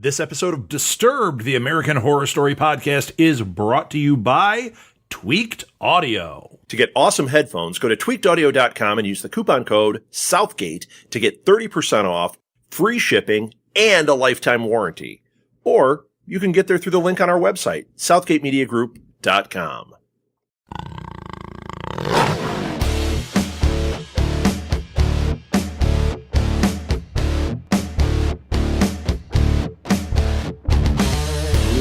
This episode of Disturbed, the American Horror Story podcast, is brought to you by Tweaked Audio. To get awesome headphones, go to tweakedaudio.com and use the coupon code Southgate to get 30% off, free shipping, and a lifetime warranty. Or you can get there through the link on our website, southgatemediagroup.com.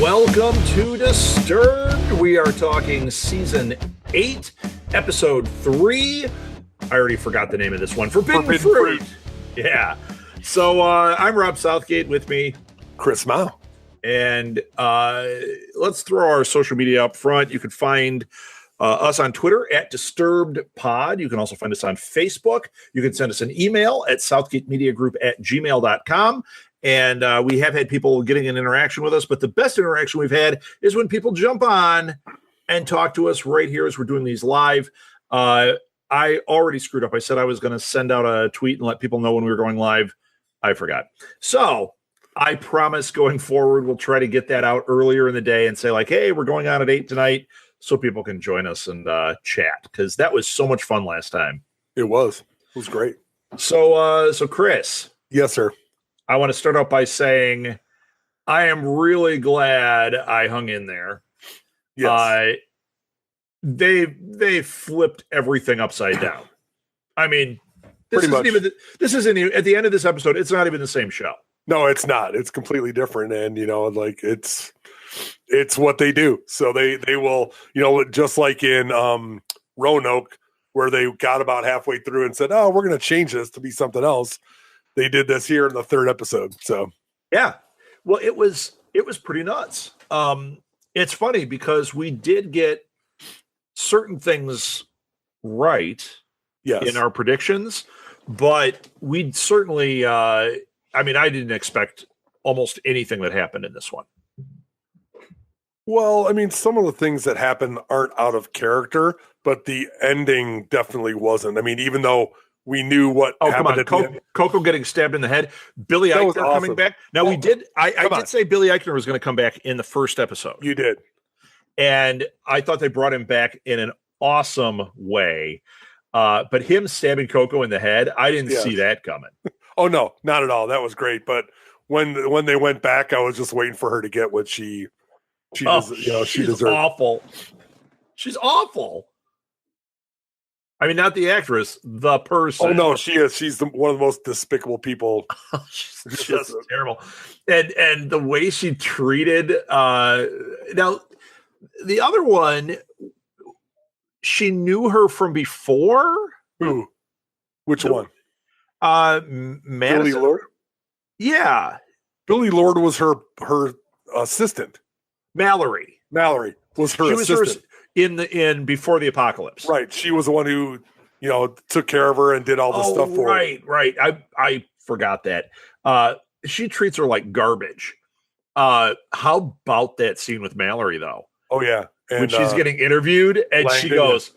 Welcome to Disturbed. We are talking season 8, episode 3. I already forgot the name of this one. Forbidden Fruit. Yeah. So I'm Rob Southgate, with me, Chris Mao. And let's throw our social media up front. You can find us on Twitter at DisturbedPod. You can also find us on Facebook. You can send us an email at southgatemediagroup@gmail.com. And we have had people getting an interaction with us, but the best interaction we've had is when people jump on and talk to us right here as we're doing these live. I already screwed up. I said I was going to send out a tweet and let people know when we were going live. I forgot. So I promise going forward, we'll try to get that out earlier in the day and say like, hey, we're going on at 8 tonight so people can join us and chat, because that was so much fun last time. It was great. So Chris. Yes, sir. I want to start out by saying I am really glad I hung in there. Yes. They flipped everything upside down. I mean, this isn't even at the end of this episode, it's not even the same show. No, it's not. It's completely different. And, like it's what they do. So they will, just like in Roanoke, where they got about halfway through and said, oh, we're going to change this to be something else. They did this here in the 3rd episode. So, yeah, well, it was pretty nuts. It's funny because we did get certain things right in our predictions, but we certainly, I didn't expect almost anything that happened in this one. Well, some of the things that happen aren't out of character, but the ending definitely wasn't. even though we knew what happened. Come on, Coco getting stabbed in the head. Billy Eichner coming back. Now I did say Billy Eichner was going to come back in the first episode. You did. And I thought they brought him back in an awesome way. But him stabbing Coco in the head, I didn't see that coming. Oh, no, not at all. That was great. But when they went back, I was just waiting for her to get what she deserved. Awful. She's awful. Not the actress, the person. Oh, no, she is. She's one of the most despicable people. She's just terrible. And the way she treated now, the other one, she knew her from before. Who? Which one? Madison? Billy Lord? Yeah. Billy Lord was her assistant. Mallory was her assistant. In Before the Apocalypse. Right. She was the one who, took care of her and did all the stuff for her. Right. I forgot that. She treats her like garbage. How about that scene with Mallory, though? Oh, yeah. And, when she's getting interviewed and Langdon, she goes,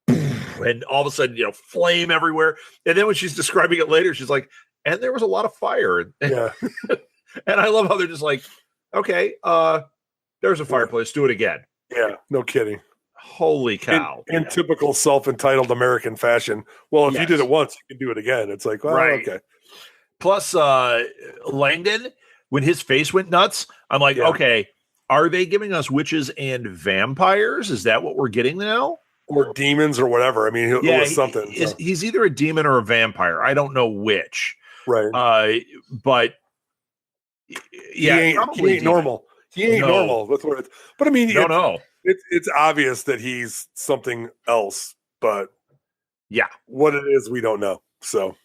and all of a sudden, flame everywhere. And then when she's describing it later, she's like, and there was a lot of fire. Yeah. And I love how they're just like, okay, there's a fireplace. Do it again. Yeah. No kidding. Holy cow. In typical self-entitled American fashion. Well, if you did it once, you can do it again. It's like, well, okay. Plus, Langdon, when his face went nuts, I'm like, okay, are they giving us witches and vampires? Is that what we're getting now? Or demons or whatever. It was something. He's either a demon or a vampire. I don't know which. Right. But he ain't normal. He ain't normal. That's what it's. But no. It's obvious that he's something else, but what it is, we don't know. So,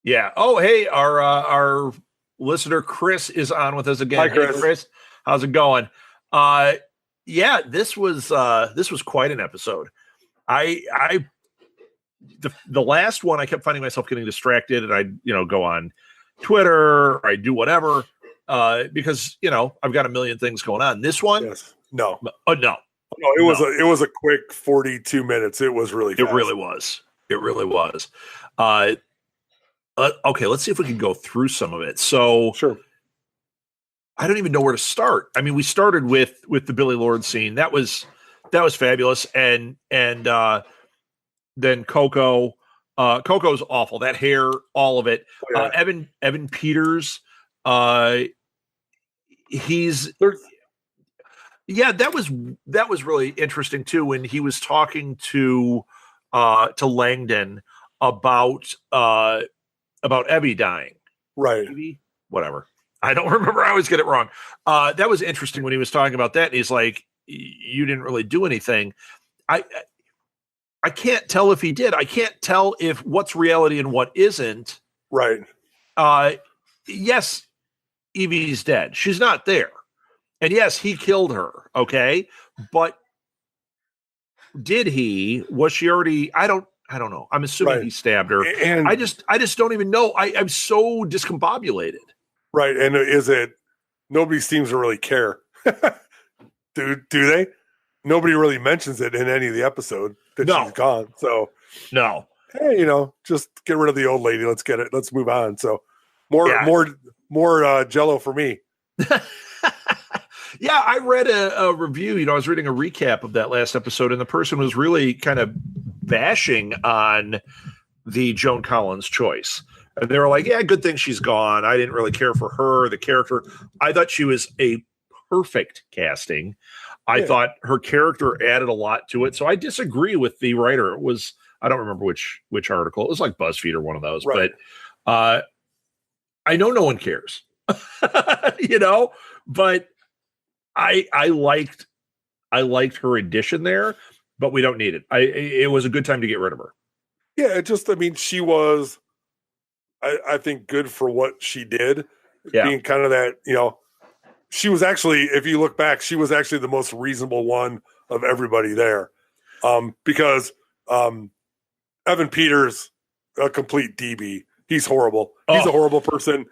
yeah. Oh, hey, our listener Chris is on with us again. Hi, Chris. Hey, Chris, how's it going? This was quite an episode. The last one, I kept finding myself getting distracted, and I go on Twitter, or I do whatever. Because I've got a million things going on. This one, no. No, it was a quick 42 minutes. It was really fast. It really was. Okay, let's see if we can go through some of it. So, sure. I don't even know where to start. I mean, we started with the Billy Lord scene. That was fabulous. And then Coco. Coco's awful. That hair, all of it. Yeah. Evan Peters. He's that was really interesting too when he was talking to Langdon about Evie dying. Right. Evie? Whatever. I don't remember. I always get it wrong. That was interesting when he was talking about that. And he's like, you didn't really do anything. I can't tell if he did. I can't tell if what's reality and what isn't. Right. Yes, Evie's dead. She's not there. And yes, he killed her. Okay. But did he? Was she already? I don't know. I'm assuming he stabbed her. And I just don't even know. I'm so discombobulated. Right. And is it, nobody seems to really care. Do they? Nobody really mentions it in any of the episode that she's gone. So no. Hey, just get rid of the old lady. Let's get it. Let's move on. So more Jello for me. Yeah, I read a review. I was reading a recap of that last episode, and the person was really kind of bashing on the Joan Collins choice. And they were like, yeah, good thing she's gone. I didn't really care for her, the character. I thought she was a perfect casting. I thought her character added a lot to it. So I disagree with the writer. It was, I don't remember which article. It was like BuzzFeed or one of those. Right. But I know no one cares, but I liked her addition there, but we don't need it. It was a good time to get rid of her. Yeah, she was, I think, good for what she did. Yeah. Being kind of that, she was actually, if you look back, she was actually the most reasonable one of everybody there. Because Evan Peters, a complete DB. He's horrible. He's a horrible person.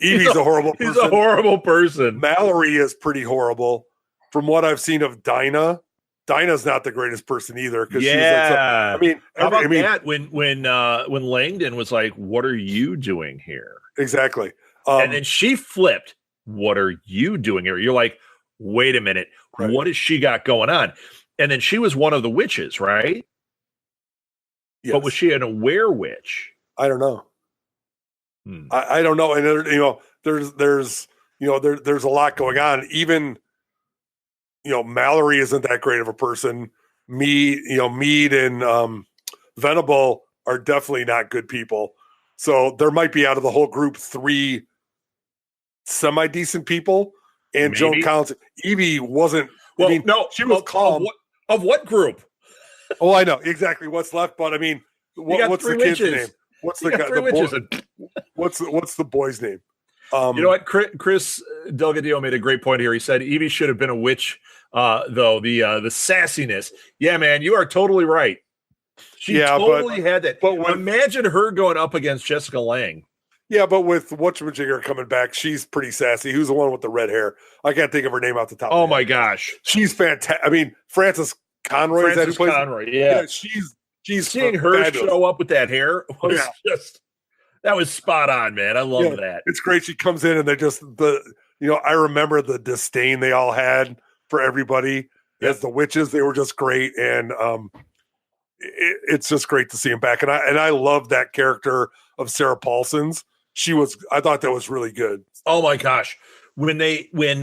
Evie's a horrible person. He's a horrible person. Mallory is pretty horrible. From what I've seen of Dinah's not the greatest person either. Yeah. That when Langdon was like, what are you doing here? Exactly. And then she flipped. What are you doing here? You're like, wait a minute. Right. What has she got going on? And then she was one of the witches, right? Yes. But was she an aware witch? I don't know. I don't know. And there's a lot going on. Even, Mallory isn't that great of a person. Mead and Venable are definitely not good people. So there might be out of the whole group 3 semi-decent people. And maybe. Joan Collins, Evie wasn't. Well, no, she was calm. Of what group? Oh, I know exactly what's left. But I mean, what's the kid's name? What's the boy? What's the boy's name? You know what? Chris Delgadillo made a great point here. He said Evie should have been a witch, though. The sassiness. Yeah, man, you are totally right. She totally had that. But imagine her going up against Jessica Lange. Yeah, but with whatchamajigger coming back, she's pretty sassy. Who's the one with the red hair? I can't think of her name off the top. Oh my gosh, she's fantastic. I mean, Frances Conroy. Yeah, she's seeing her fabulous. Show up with that hair was just. That was spot on, man. I love that. It's great. She comes in and they just I remember the disdain they all had for everybody as the witches. They were just great, and it's just great to see him back. And I love that character of Sarah Paulson's. I thought that was really good. Oh my gosh, when her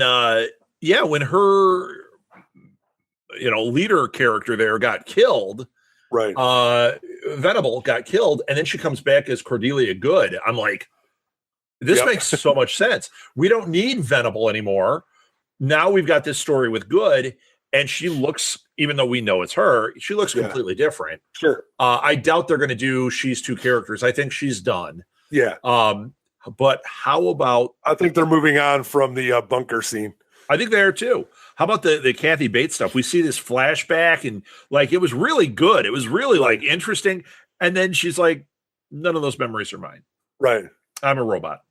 leader character there got killed. Right. Venable got killed, and then she comes back as Cordelia Good. I'm like, this makes so much sense. We don't need Venable anymore. Now we've got this story with Good, and she looks, even though we know it's her, she looks completely different. Sure. I doubt they're going to do she's 2 characters. I think she's done. Yeah. But how about? I think they're moving on from the bunker scene. I think they are too. How about the Kathy Bates stuff? We see this flashback and it was really good. It was really interesting. And then she's like, none of those memories are mine. Right. I'm a robot.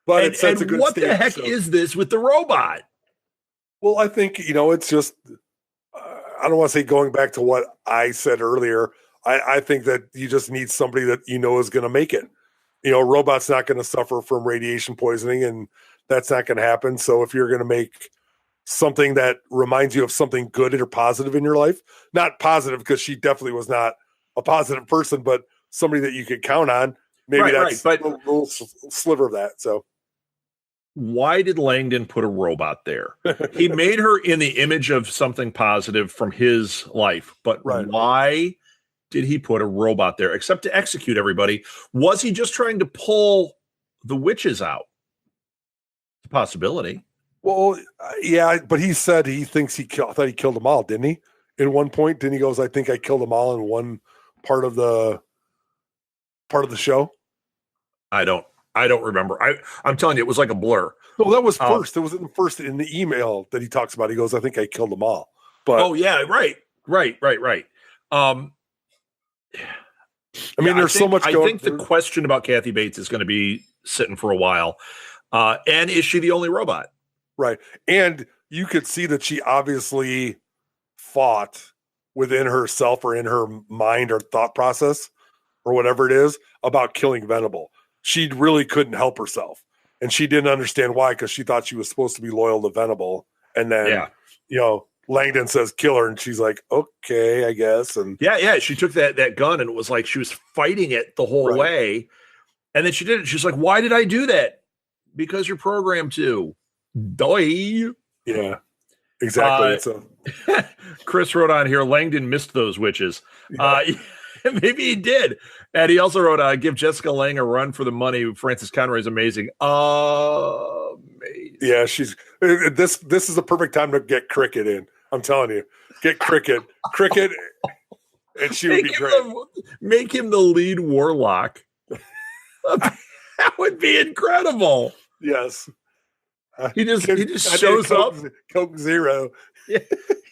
But it sets a good what stage, the heck is this with the robot? Well, I think, it's just, I don't want to say going back to what I said earlier. I think that you just need somebody that is going to make it. Robot's not going to suffer from radiation poisoning, and that's not going to happen. So if you're going to make something that reminds you of something good or positive in your life, not positive because she definitely was not a positive person, but somebody that you could count on, maybe that's but a little sliver of that. So why did Langdon put a robot there? He made her in the image of something positive from his life, but why did he put a robot there except to execute everybody? Was he just trying to pull the witches out? It's a possibility. Well, yeah, but he said he thinks I thought he killed them all, didn't he? In one point, didn't he goes, I think I killed them all in one part of the show. I don't remember. I'm telling you, it was like a blur. No, that was first. It was in the email that he talks about. He goes, I think I killed them all. But right. I mean, there's so much I think the question about Kathy Bates is going to be sitting for a while. And is she the only robot? Right. And you could see that she obviously fought within herself or in her mind or thought process or whatever it is about killing Venable. She really couldn't help herself. And she didn't understand why, because she thought she was supposed to be loyal to Venable. And then, Langdon says kill her, and she's like, okay, I guess. And she took that gun, and it was like she was fighting it the whole way. And then she did it. She's like, why did I do that? Because you're programmed to. Die. Yeah, exactly. Chris wrote on here, Langdon missed those witches. Maybe he did. And he also wrote, give Jessica Lange a run for the money. Frances Conroy is amazing. Amazing. Yeah, she's this is the perfect time to get Cricket in. I'm telling you. Get Cricket, and she would be great. Make him the lead warlock. That would be incredible. Yes. He just shows up. Coke Zero. Yeah,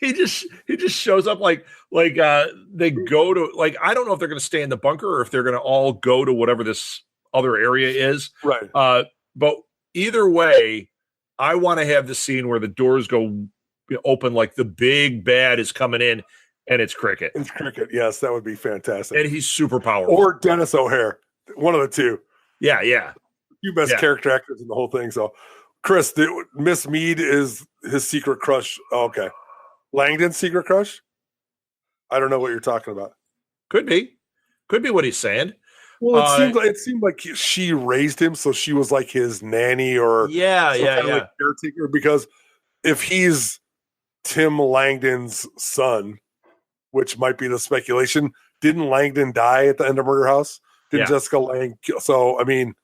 he just shows up like they go to, like, I don't know if they're going to stay in the bunker or if they're going to all go to whatever this other area is. Right. But either way, I want to have the scene where the doors go open, like the big bad is coming in, and it's Cricket. It's Cricket. Yes, that would be fantastic. And he's super powerful. Or Dennis O'Hare, one of the two. Yeah. Two best character actors in the whole thing. So. Chris, Miss Mead is his secret crush. Oh, okay. Langdon's secret crush? I don't know what you're talking about. Could be what he's saying. Well, it seemed like she raised him, so she was like his nanny or like caretaker. Because if he's Tim Langdon's son, which might be the speculation, didn't Langdon die at the end of Murder House? Didn't Jessica Lange? So I mean,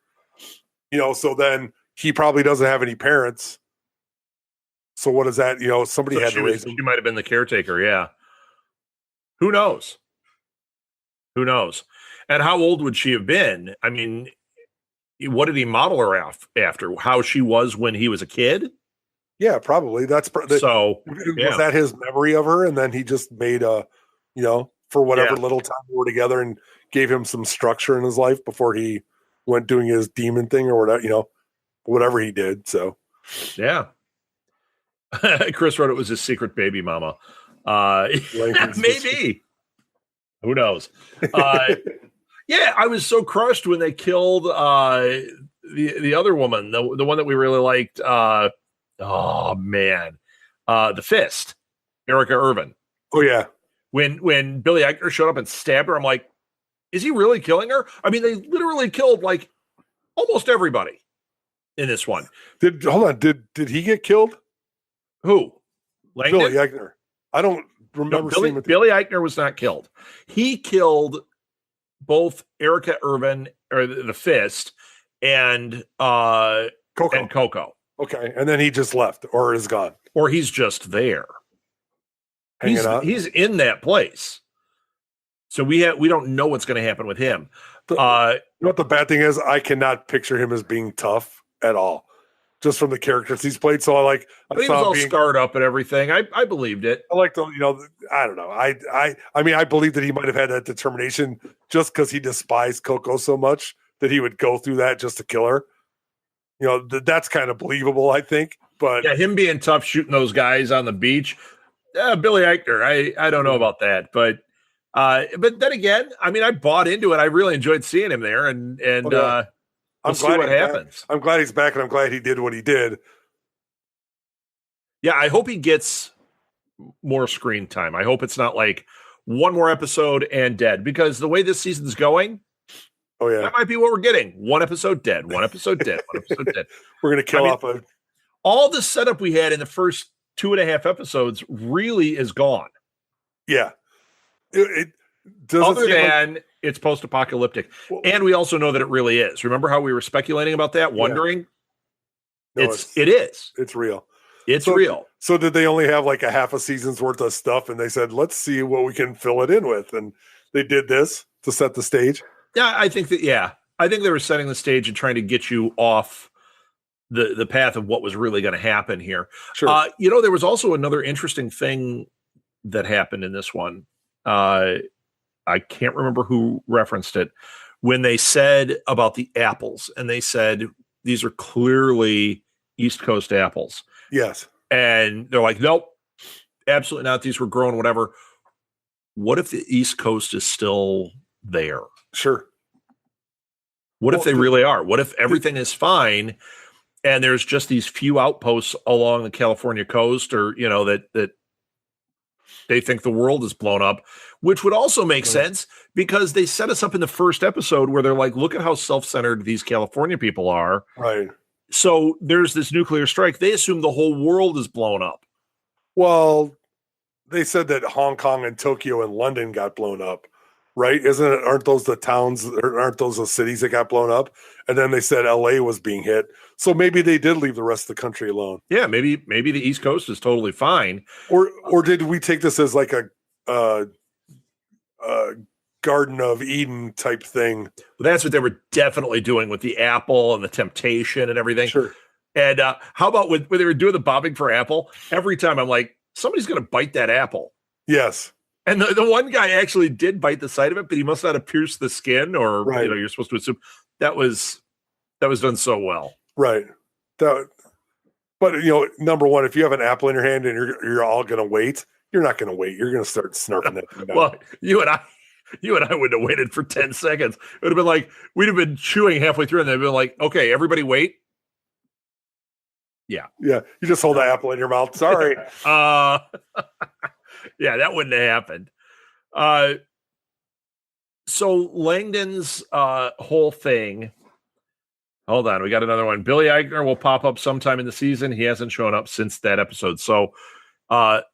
so then. He probably doesn't have any parents. So what is that? Somebody had to raise him. She might have been the caretaker. Yeah. Who knows? And how old would she have been? I mean, what did he model her after? How she was when he was a kid? Yeah, probably. Was that his memory of her? And then he just made for whatever little time we were together and gave him some structure in his life before he went doing his demon thing or whatever, whatever he did. So, yeah. Chris wrote it was his secret baby mama. Maybe. Who knows? I was so crushed when they killed the other woman, the one that we really liked. The Fist, Erica Irvin. Oh yeah. When Billy Eichner showed up and stabbed her, I'm like, is he really killing her? I mean, they literally killed like almost everybody in this one. Did he get killed? Who? Langdon? Billy Eichner. I don't remember seeing it. Billy Eichner was not killed. He killed both Erica Irvin, or the Fist, and Coco. Okay, and then he just left, or is gone, or he's just there. Hanging out. He's in that place, so we don't know what's going to happen with him. You know what the bad thing is? I cannot picture him as being tough at all, just from the characters he's played. So he was all scarred up and everything. I believed it. I like I don't know. I mean, I believe that he might have had that determination just because he despised Coco so much that he would go through that just to kill her. That's kind of believable, I think. But yeah, him being tough, shooting those guys on the beach. Billy Eichner, I don't know about that, but then again, I mean, I bought into it. I really enjoyed seeing him there, and We'll see what happens. I'm glad he's back, and I'm glad he did what he did. Yeah, I hope he gets more screen time. I hope it's not like one more episode and dead, because the way this season's going, that might be what we're getting. One episode dead, one episode dead, one episode dead. We're going to kill off all the setup we had in the first 2.5 episodes really is gone. Yeah. It doesn't Other than it's post-apocalyptic. Well, and we also know that it really is. Remember how we were speculating about that, wondering? No, it is. It's real. It's real. So did they only have like a half a season's worth of stuff, and they said, let's see what we can fill it in with? And they did this to set the stage? Yeah, I think they were setting the stage and trying to get you off the path of what was really going to happen here. Sure. There was also another interesting thing that happened in this one. I can't remember who referenced it when they said about the apples, and they said these are clearly East Coast apples. Yes. And they're like, nope, absolutely not. These were grown, whatever. What if the East Coast is still there? Sure. What if they really are? What if everything is fine and there's just these few outposts along the California coast, or, that they think the world is blown up, which would also make sense, because they set us up in the first episode where they're like, look at how self-centered these California people are. Right. So there's this nuclear strike. They assume the whole world is blown up. Well, they said that Hong Kong and Tokyo and London got blown up, right? Aren't those the towns, or aren't those the cities that got blown up? And then they said LA was being hit. So maybe they did leave the rest of the country alone. Yeah, maybe the East Coast is totally fine. Or did we take this as like a Garden of Eden type thing? Well, that's what they were definitely doing with the apple and the temptation and everything. Sure. And how about when they were doing the bobbing for apple? Every time I'm like, somebody's going to bite that apple. Yes. And the one guy actually did bite the side of it, but he must not have pierced the skin, or right. You're supposed to assume that was done so well. Right. But number one, if you have an apple in your hand and you're all going to wait, you're not going to wait. You're going to start snarfing it. Well, you and I wouldn't have waited for 10 seconds. It would have been like, we'd have been chewing halfway through, and they'd been like, okay, everybody wait. Yeah. Yeah. You just hold the apple in your mouth. Sorry. Yeah, that wouldn't have happened. So Langdon's whole thing. Hold on, we got another one. Billy Eichner will pop up sometime in the season. He hasn't shown up since that episode. So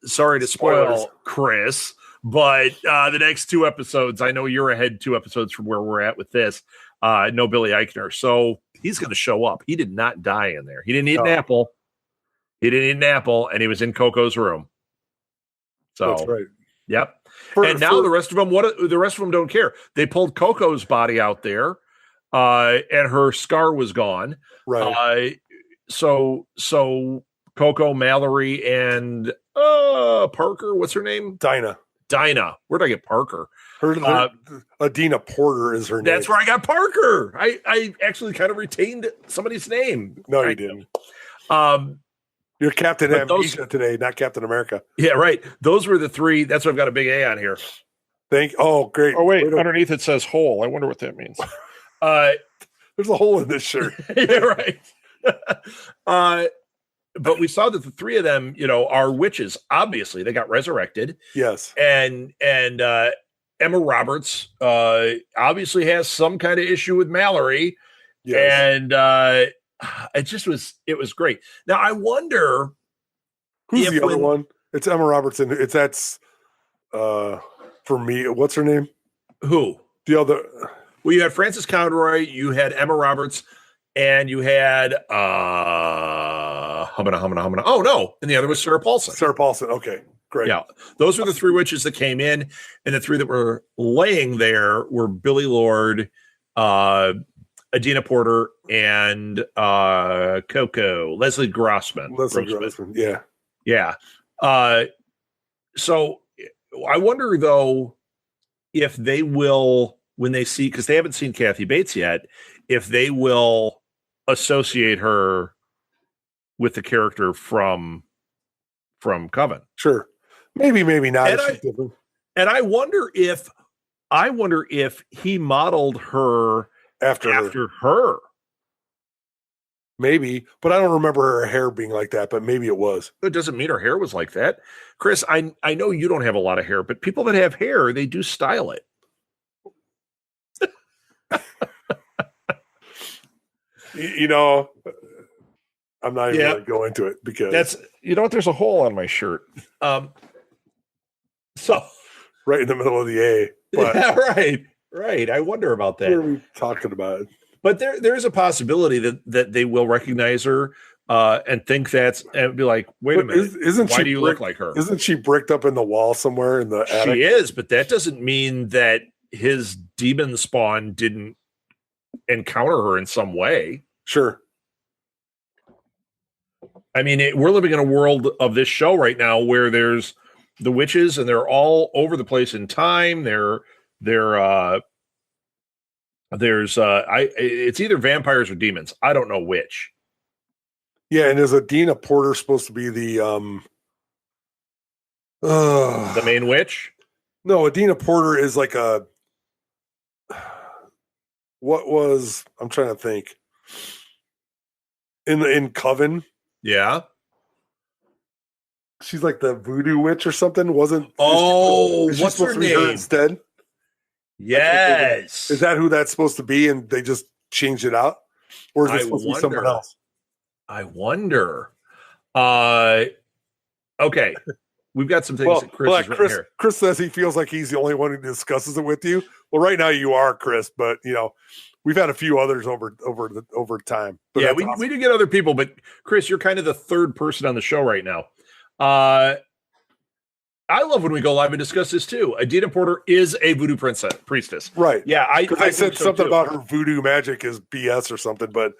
sorry to spoil Chris, but the next 2 episodes, I know you're ahead 2 episodes from where we're at with this. No Billy Eichner. So he's going to show up. He did not die in there. He didn't eat an apple. He didn't eat an apple, and he was in Coco's room. So that's right. Yep. The rest of them, the rest of them don't care. They pulled Coco's body out there, and her scar was gone. Right. So Coco, Mallory, and Parker. What's her name? Dinah. Where'd I get Parker? Adina Porter is her name. That's where I got Parker. I actually kind of retained somebody's name. No, you didn't. You're Captain Amnesia today, not Captain America. Yeah, right. Those were the 3. That's why I've got a big A on here. Great. Oh, wait. Underneath it says hole. I wonder what that means. There's a hole in this shirt. Yeah, right. But we saw that the 3 of them, are witches. Obviously, they got resurrected. Yes. And Emma Roberts obviously has some kind of issue with Mallory. Yes. And it was great. Now I wonder who's the other one. It's Emma Roberts, and that's for me. What's her name? Who? The other? Well, you had Frances Conroy, you had Emma Roberts, and you had Humana. Oh no, and the other was Sarah Paulson. Okay, great. Yeah, those were the 3 witches that came in, and the 3 that were laying there were Billy Lord, Adina Porter, and Coco, Leslie Grossman. Yeah. Yeah. So I wonder, though, if they will, when they see, because they haven't seen Kathy Bates yet, if they will associate her with the character from Coven. Sure. Maybe not. And I wonder if he modeled her after her. Maybe, but I don't remember her hair being like that, but maybe it was. It doesn't mean her hair was like that. Chris, I know you don't have a lot of hair, but people that have hair, they do style it. You know, I'm not even going to go into it because that's, you know what? There's a hole on my shirt. So right in the middle of the A. But yeah, right. I wonder about that. what are we talking about? But there's a possibility that they will recognize her and think that's, and be like, wait a minute, why do you look like her? Isn't she bricked up in the wall somewhere in the attic? She is, but that doesn't mean that his demon spawn didn't encounter her in some way. Sure. I mean, we're living in a world of this show right now where there's the witches and they're all over the place in time. It's either vampires or demons. I don't know which. Yeah, and is Adina Porter supposed to be the main witch? No, Adina Porter is like I'm trying to think. In Coven. Yeah. She's like the voodoo witch or something, wasn't? What's her name? Instead? Yes. Is that who that's supposed to be and they just changed it out? Or is it supposed to be someone else? I wonder. Okay. We've got some things that Chris has written here. Chris says he feels like he's the only one who discusses it with you. Well, right now you are, Chris, but we've had a few others over time. But yeah, we do get other people, but Chris, you're kind of the third person on the show right now. I love when we go live and discuss this too. Adina Porter is a voodoo priestess. Right. Yeah, I said something about her voodoo magic is BS or something, but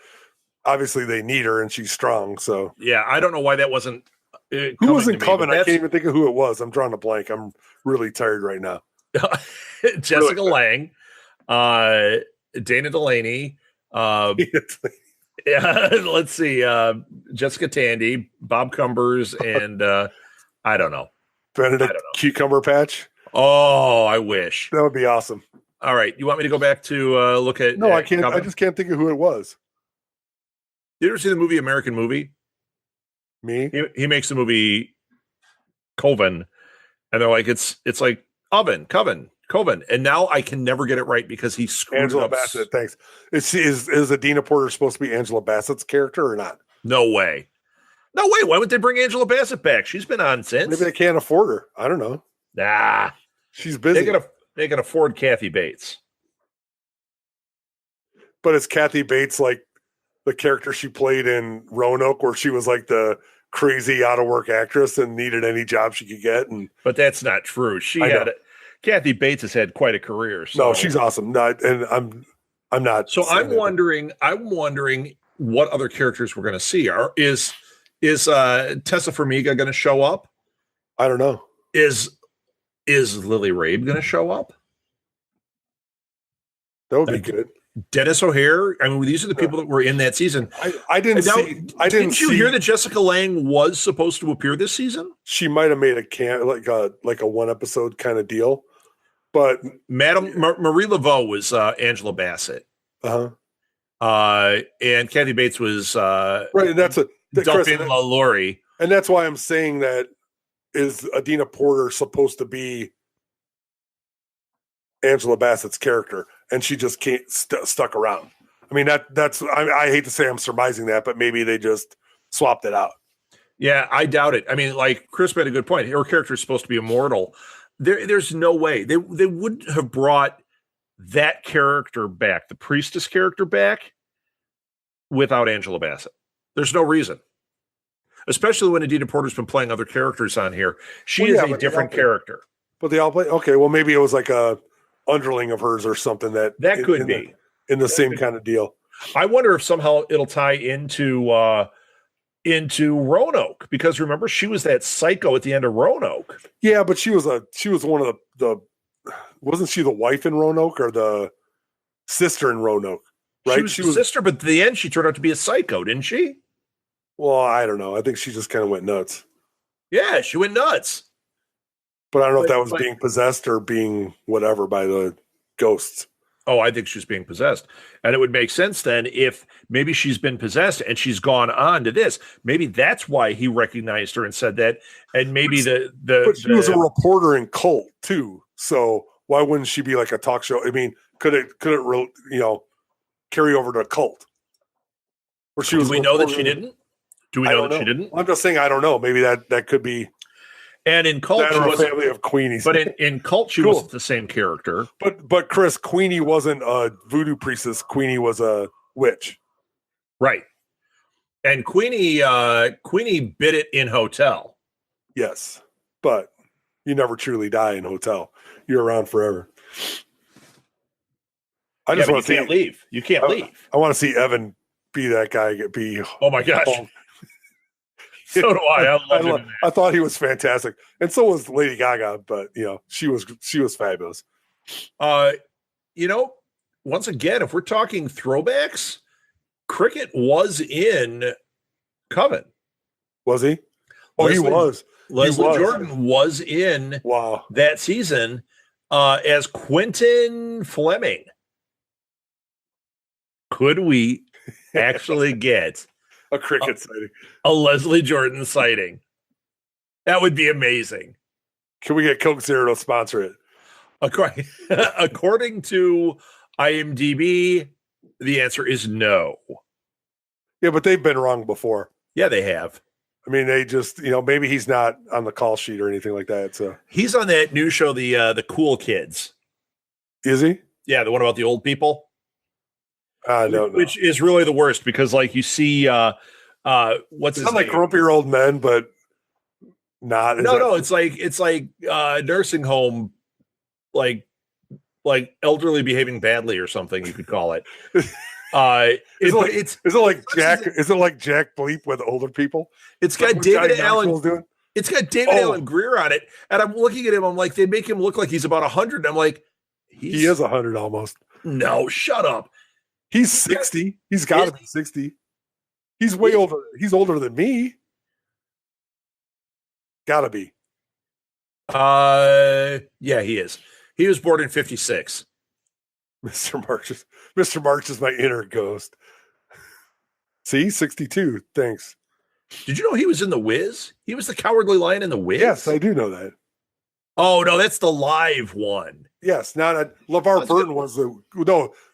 obviously they need her and she's strong. So yeah, I don't know why that wasn't. Who was in Coven? I can't even think of who it was. I'm drawing a blank. I'm really tired right now. Jessica Lange, Dana Delaney. Let's see. Jessica Tandy, Bob Cumbers, and I don't know. Benedict Cucumber Patch. Oh, I wish. That would be awesome. All right. You want me to go back to look at... No, I can't. Coven? I just can't think of who it was. You ever see the movie American Movie? Me? He makes the movie Coven, and they're like, it's like Coven. And now I can never get it right because he screwed Angela up. Bassett, thanks. Is Adina Porter supposed to be Angela Bassett's character or not? No way. Why would they bring Angela Bassett back? She's been on since. Maybe they can't afford her. I don't know. Nah. She's busy. They can afford Kathy Bates. But is Kathy Bates like the character she played in Roanoke where she was like the crazy out of work actress and needed any job she could get? But that's not true. Kathy Bates has had quite a career. So. No, she's awesome. I'm not. So I'm wondering what other characters we're going to see. Is Tessa Farmiga going to show up? I don't know. Is Lily Rabe going to show up? That would be good. Dennis O'Hare. I mean, these are the people that were in that season. Didn't you hear that Jessica Lange was supposed to appear this season? She might have made like a one episode kind of deal, but Marie Laveau was Angela Bassett. And Kathy Bates was right. And that's Delphine LaLaurie. And that's why I'm saying that is Adina Porter supposed to be Angela Bassett's character, and she just can't stuck around. I mean, that's I hate to say I'm surmising that, but maybe they just swapped it out. Yeah, I doubt it. I mean, like Chris made a good point. Her character is supposed to be immortal. There's no way they wouldn't have brought that character back, the priestess character back, without Angela Bassett. There's no reason. Especially when Adina Porter's been playing other characters on here. She is a different character. But they all play. Okay, well, maybe it was like a underling of hers or something that could be in the same kind of deal. I wonder if somehow it'll tie into Roanoke, because remember she was that psycho at the end of Roanoke. Yeah, but she was one of the wasn't she the wife in Roanoke or the sister in Roanoke? Right, she was the sister, but at the end she turned out to be a psycho, didn't she? Well, I don't know. I think she just kind of went nuts. Yeah, she went nuts. But I don't know if that was being possessed or being whatever by the ghosts. Oh, I think she's being possessed. And it would make sense then if maybe she's been possessed and she's gone on to this. Maybe that's why he recognized her and said that. And maybe but she was a reporter in Cult too. So why wouldn't she be like a talk show? I mean, could it carry over to Cult? Or she was. Do we know that she didn't? Do we know that she didn't? I'm just saying I don't know. Maybe that could be. And in Cult, she was a family of Queenies. But in Cult, she wasn't the same character. But Chris, Queenie wasn't a voodoo priestess. Queenie was a witch. Right. And Queenie bit it in Hotel. Yes. But you never truly die in Hotel. You're around forever. I just want to see. You can't leave. You can't leave. I want to see Evan be that guy. Oh my gosh. So do I. I thought he was fantastic, and so was Lady Gaga. But she was fabulous. Once again, if we're talking throwbacks, Cricket was in Coven. Was he? Oh, he was. Leslie Jordan was in that season as Quentin Fleming. Could we actually get a Cricket sighting? A Leslie Jordan sighting. That would be amazing. Can we get Coke Zero to sponsor it? According to IMDb, the answer is no. Yeah, but they've been wrong before. Yeah, they have. I mean, they just, maybe he's not on the call sheet or anything like that. So he's on that new show, the Cool Kids. Is he? Yeah, the one about the old people. No. Which is really the worst because, like, you see, what's his name? Like grumpier old men, but not. No, it's like nursing home, like elderly behaving badly or something. You could call it. Is it like Jack Bleep with older people? It's got David Allen. It's got David Allen Greer on it, and I'm looking at him. I'm like, they make him look like he's about 100. I'm like, he is 100 almost. No, shut up. He's 60. He's got to be 60. He's way older. He's older than me. Gotta be. Yeah, he is. He was born in 56. Mr. March is my inner ghost. See, 62. Thanks. Did you know he was in The Wiz? He was the Cowardly Lion in The Wiz. Yes, I do know that. Oh no, that's the live one. Yes, LeVar Burton was the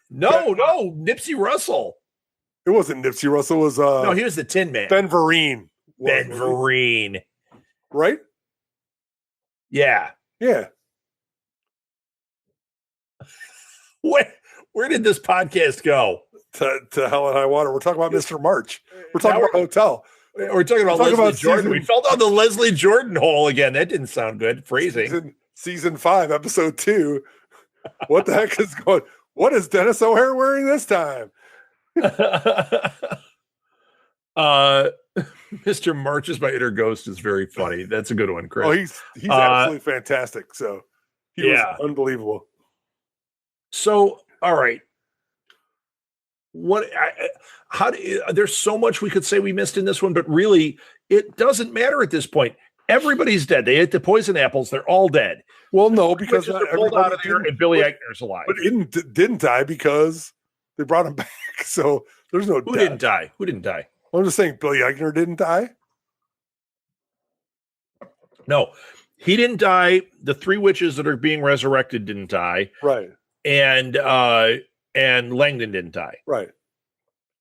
No, Nipsey Russell. It wasn't Nipsey Russell. It was no, he was the Tin Man. Ben Vereen. Ben Vereen. Right? Yeah. Yeah. Where did this podcast go? To Hell and High Water. We're talking about Mr. March. We're talking about Hotel. We're talking about Leslie Jordan. We fell down the Leslie Jordan hole again. That didn't sound good. Phrasing. Season 5, episode 2. What the heck is going? What is Dennis O'Hare wearing this time? Mr. March is my inner ghost is very funny. That's a good one, Chris. Oh, he's absolutely fantastic. So he was unbelievable. So, all right. There's so much we could say we missed in this one, but really it doesn't matter at this point. Everybody's dead. They ate the poison apples. They're all dead. Well, no, because they're pulled out of there and Billy Eichner's alive. But didn't die because they brought him back. So there's no Who didn't die? I'm just saying Billy Eichner didn't die. No, he didn't die. The 3 witches that are being resurrected didn't die. Right. And Langdon didn't die. Right.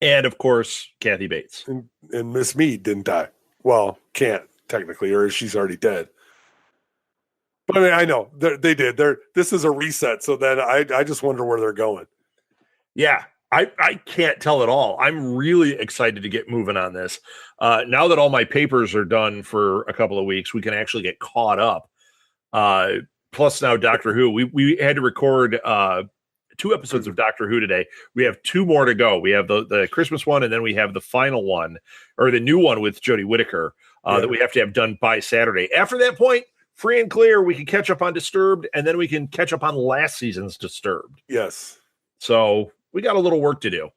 And of course, Kathy Bates. And Miss Mead didn't die. Well, can't technically, or she's already dead. But I mean, I know they did. This is a reset. So then I just wonder where they're going. Yeah. I can't tell at all. I'm really excited to get moving on this. Now that all my papers are done for a couple of weeks, we can actually get caught up. Plus now Doctor Who. We had to record 2 episodes of Doctor Who today. We have 2 more to go. We have the Christmas one, and then we have the final one, or the new one with Jodie Whittaker that we have to have done by Saturday. After that point, free and clear, we can catch up on Disturbed, and then we can catch up on last season's Disturbed. Yes. So we got a little work to do.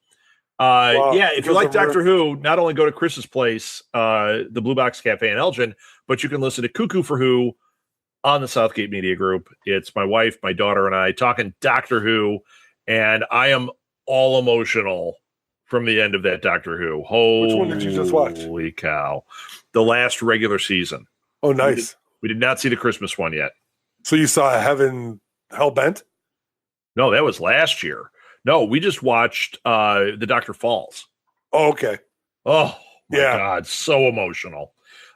If you like Doctor Who, not only go to Chris's place, the Blue Box Cafe in Elgin, but you can listen to Cuckoo for Who on the Southgate Media Group. It's my wife, my daughter, and I talking Doctor Who and I am all emotional from the end of that Doctor Who. Which one did you just watch? Holy cow. The last regular season. Oh, nice. We did not see the Christmas one yet. So you saw Heaven Hellbent? No, that was last year. No, we just watched The Doctor Falls. Oh, okay. Oh, my God. So emotional.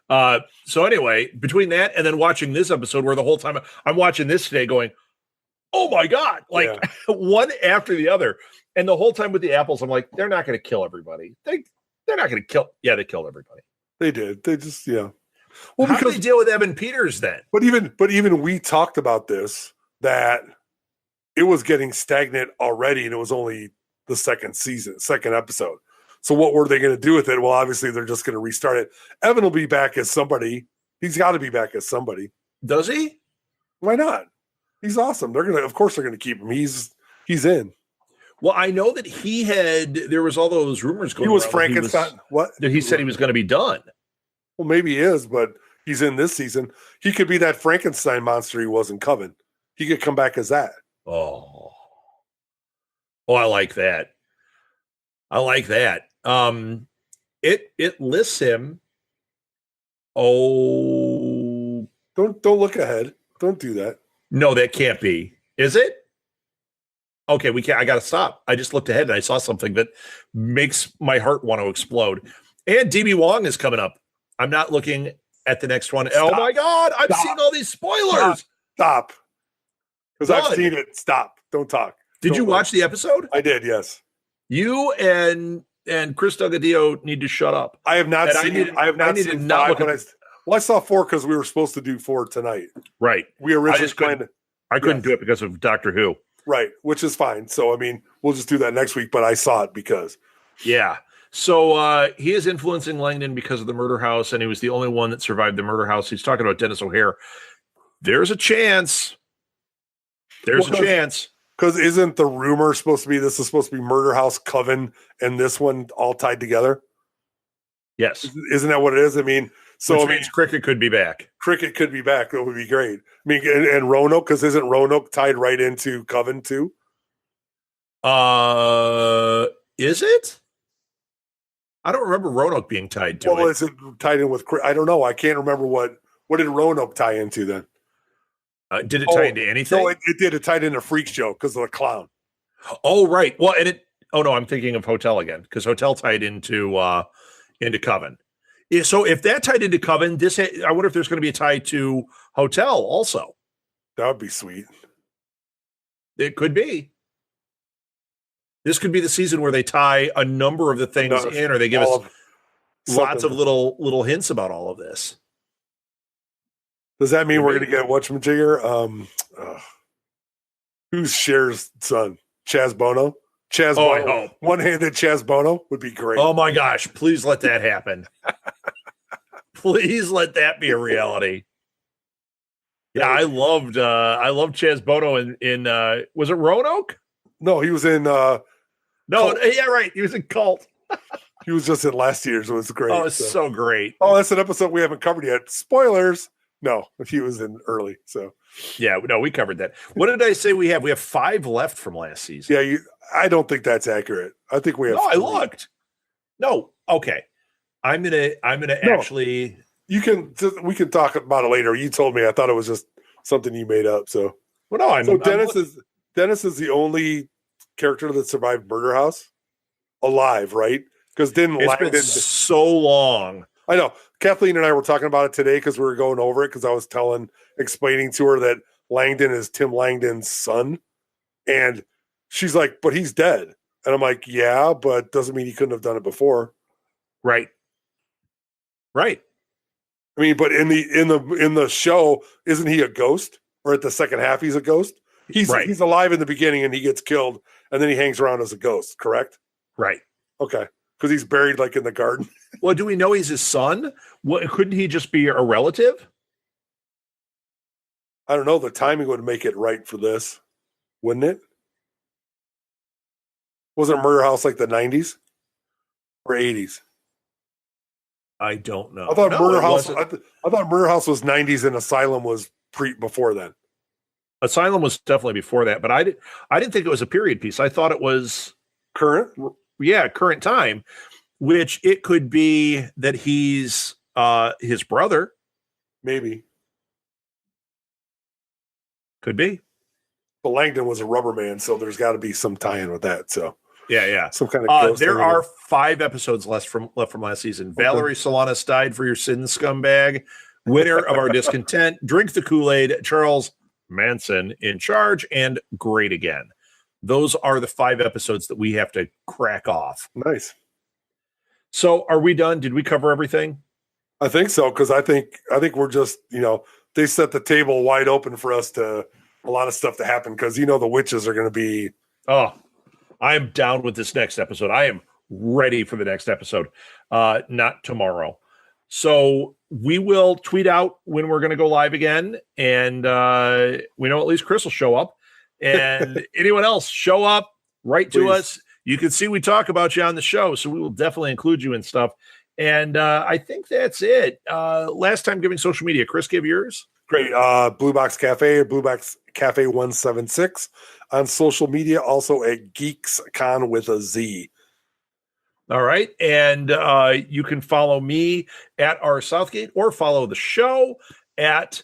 So anyway, between that and then watching this episode where the whole time I'm watching this today going, oh, my God. Like one after the other. And the whole time with the apples, I'm like, they're not going to kill everybody. They're not going to kill. Yeah, they killed everybody. They did. They just, Well, how do they deal with Evan Peters then? But even we talked about this, that it was getting stagnant already, and it was only the second episode. So what were they going to do with it? Well, obviously they're just going to restart it. Evan will be back as somebody. He's got to be back as somebody. Does he? Why not? He's awesome. Of course they're going to keep him. He's in. Well, I know that there was all those rumors going on. He was Frankenstein. What? That he said he was going to be done. Well, maybe he is, but he's in this season. He could be that Frankenstein monster he was in Coven. He could come back as that. Oh, I like that. It lists him. Oh, don't look ahead. Don't do that. No, that can't be. Is it? Okay, we can't. I got to stop. I just looked ahead and I saw something that makes my heart want to explode. And DB Wong is coming up. I'm not looking at the next one. Stop. Oh my God! I'm seeing all these spoilers. Stop. Because I've seen it. Stop. Don't talk. Did you watch the episode? I did. Yes. You and Chris Delgadillo need to shut up. I have not seen it. I have not seen five. I saw 4 because we were supposed to do 4 tonight. Right. We originally planned. I couldn't do it because of Doctor Who. Right, which is fine. So, I mean, we'll just do that next week, but I saw it because. Yeah. So he is influencing Langdon because of the murder house, and he was the only one that survived the murder house. He's talking about Dennis O'Hare. There's a chance. There's a chance. Because isn't the rumor supposed to be this is supposed to be Murder House, Coven, and this one all tied together? Yes. Isn't that what it is? I mean, so which means Cricket could be back. Cricket could be back. That would be great. I mean, and Roanoke, because isn't Roanoke tied right into Coven too? Is it? I don't remember Roanoke being tied to it. Well, is it tied in with? I don't know. I can't remember what did Roanoke tie into then? Did it tie into anything? No, it did. It tied into Freak Show because of the clown. Oh, right. Well, and oh no, I'm thinking of Hotel again because Hotel tied into Coven. Yeah, so if that tied into Coven, I wonder if there's going to be a tie to Hotel also. That would be sweet. It could be. This could be the season where they tie a number of the things in, or they give us lots of little hints about all of this. Does that mean we're going to get whatchamajigger? Who's Cher's son? Chaz Bono? Bono. I hope. One-handed Chaz Bono would be great. Oh my gosh, please let that happen. Please let that be a reality. Yeah, I loved Chaz Bono in was it Roanoke? No, he was in No, yeah, right. He was in Cult. He was just in last year's. It was great. Oh, it's so great. Oh, that's an episode we haven't covered yet. Spoilers. No, he was in early. So yeah, no, we covered that. What did I say we have? We have 5 left from last season. Yeah, I don't think that's accurate. I think we have. No, I looked. No, okay. I'm gonna actually. We can talk about it later. You told me. I thought it was just something you made up. So well, no, Dennis is the only character that survived Murder House alive, right? Because it's been so long. I know. Kathleen and I were talking about it today because we were going over it because I was explaining to her that Langdon is Tim Langdon's son. And she's like, but he's dead. And I'm like, yeah, but doesn't mean he couldn't have done it before. Right. Right. I mean, but in the show, isn't he a ghost? Or at the second half, he's a ghost? He's alive in the beginning and he gets killed and then he hangs around as a ghost, correct? Right. Okay. Because he's buried like in the garden. Well, do we know he's his son? Couldn't he just be a relative? I don't know. The timing would make it right for this, wouldn't it? Wasn't Murder House like the 90s or 80s? I don't know. I thought Murder House. I thought Murder House was 90s and Asylum was before then. Asylum was definitely before that, but I didn't think it was a period piece. I thought it was Current? current time, which it could be that he's his brother. Maybe. Could be. But Langdon was a rubber man, so there's got to be some tie-in with that. So Yeah. some kind of there are 5 episodes left from last season. Okay. Valerie Solanas died for your sins, scumbag. Winner of our discontent. Drink the Kool-Aid. Charles Manson in charge, and great again. Those are the 5 episodes that we have to crack off. Nice. So are we done? Did we cover everything? I think so, because I think we're just, they set the table wide open for us to a lot of stuff to happen, because the witches are going to be. Oh, I am down with this next episode. I am ready for the next episode. Not tomorrow. So we will tweet out when we're going to go live again, and we know at least Chris will show up, and anyone else show up, write to us. You can see we talk about you on the show, so we will definitely include you and stuff. And I think that's it. Last time giving social media, Chris, give yours. Great. Blue Box Cafe, Blue Box Cafe 176 on social media, also at GeeksCon with a Z. All right. And you can follow me at R Southgate, or follow the show at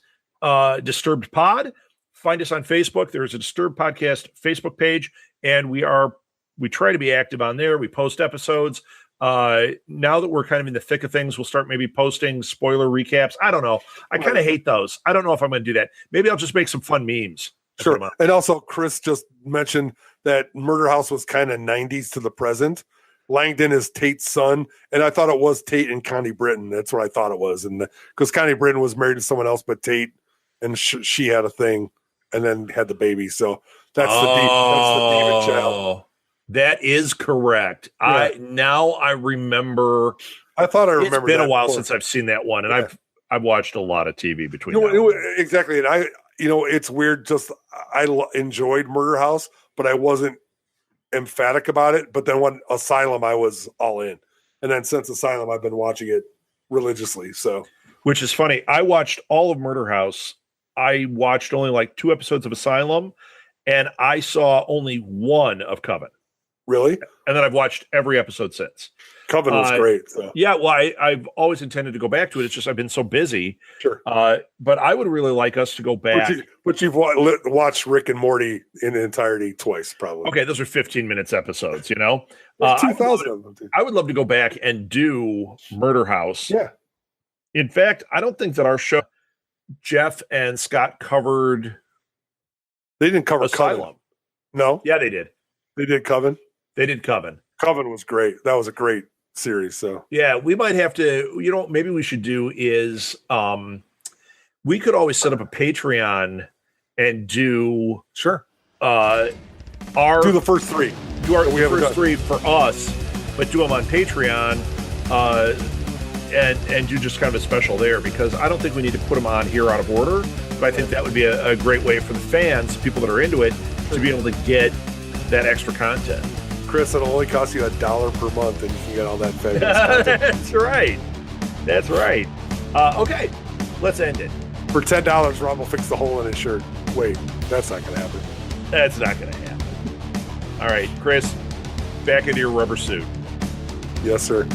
Disturbed Pod. Find us on Facebook. There's a Disturbed Podcast Facebook page, and we try to be active on there. We post episodes. Now that we're kind of in the thick of things, we'll start maybe posting spoiler recaps. I don't know. I kind of hate those. I don't know if I'm going to do that. Maybe I'll just make some fun memes. Sure. And also, Chris just mentioned that Murder House was kind of 90s to the present. Langdon is Tate's son, and I thought it was Tate and Connie Britton. That's what I thought it was, and because Connie Britton was married to someone else but Tate, and she had a thing, and then had the baby. So that's the David child. That is correct. Yeah. I remember. I thought I remember. It's been a while since I've seen that one, and I've watched a lot of TV between. Exactly, and it's weird. Just I enjoyed Murder House, but I wasn't emphatic about it. But then when Asylum, I was all in, and then since Asylum, I've been watching it religiously. So, which is funny. I watched all of Murder House. I watched only like 2 episodes of Asylum, and I saw only 1 of Coven. Really? And then I've watched every episode since. Coven was great. So. Yeah, well, I've always intended to go back to it. It's just I've been so busy. Sure. But I would really like us to go back. But you've watched Rick and Morty in entirety twice, probably. Okay, those are 15 minutes episodes, 2,000 of them. I would love to go back and do Murder House. Yeah. In fact, I don't think that our show, Jeff and Scott covered. They didn't cover Asylum. Coven. No? Yeah, they did. They did Coven? They did Coven. Coven was great. That was a great series. So yeah, we might have to, maybe we should do is we could always set up a Patreon and do do the first 3. Do our first 3 for us, but do them on Patreon and do just kind of a special there, because I don't think we need to put them on here out of order, but I think that would be a great way for the fans, people that are into it, to be able to get that extra content. Chris, it'll only cost you $1 per month, and you can get all that fabulous content. That's right. Okay, let's end it. For $10, Rob will fix the hole in his shirt. Wait, that's not going to happen. That's not going to happen. All right, Chris, back into your rubber suit. Yes, sir.